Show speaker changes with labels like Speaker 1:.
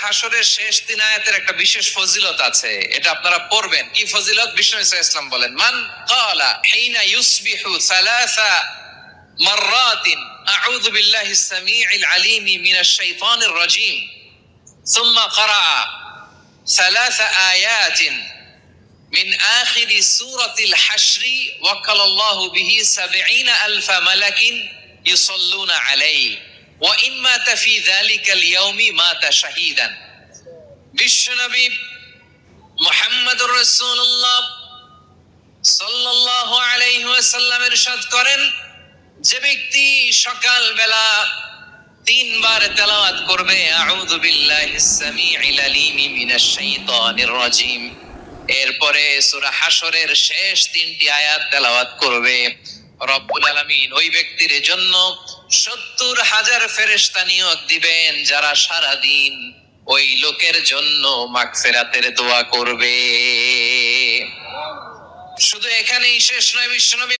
Speaker 1: হাসরের শেষ 3 আয়াতের একটা বিশেষ ফজিলত আছে, এটা আপনারা পড়বেন। কি ফজিলত? বিষ্ণু ইসা ইসলাম বলেন, মান ক্বালা হিনা ইউসবিহু সালাসা মাররাতিন আউযু বিল্লাহিস সামিউল আলিম মিনাশ শাইতানির রাজীম সুম্মা ক্বারা সালাসা আয়াতিন মিন আখিরি সূরাতিল হাশরি ওয়াক্কালাল্লাহু বিহি ৭০,০০০ মালাকিন ইউসাল্লুনা আলাইহি ওয়া ইন মাতা ফি যালিকাল ইয়াউমি মাতা শাহীদান। বিশ্বনবী মুহাম্মদুর রাসূলুল্লাহ সাল্লাল্লাহু আলাইহি ওয়াসাল্লাম ইরশাদ করেন, যে ব্যক্তি সকাল বেলা 3 বার তেলাওয়াত করবে আউযু বিল্লাহিস সামিউল আলিম মিনাশ শাইতানির রাজীম, এরপরে সূরা হাশরের শেষ 3টি আয়াত তেলাওয়াত করবে, রব্বুল আলামিন ওই ব্যক্তির জন্য ৭০,০০০ ফেরেশতা নিয়োগ দিবেন, যারা সারা দিন ওই লোকের জন্য মাগফিরাতের দোয়া করবে। শুধু এখানেই শেষ নয়, বিশ্বনবী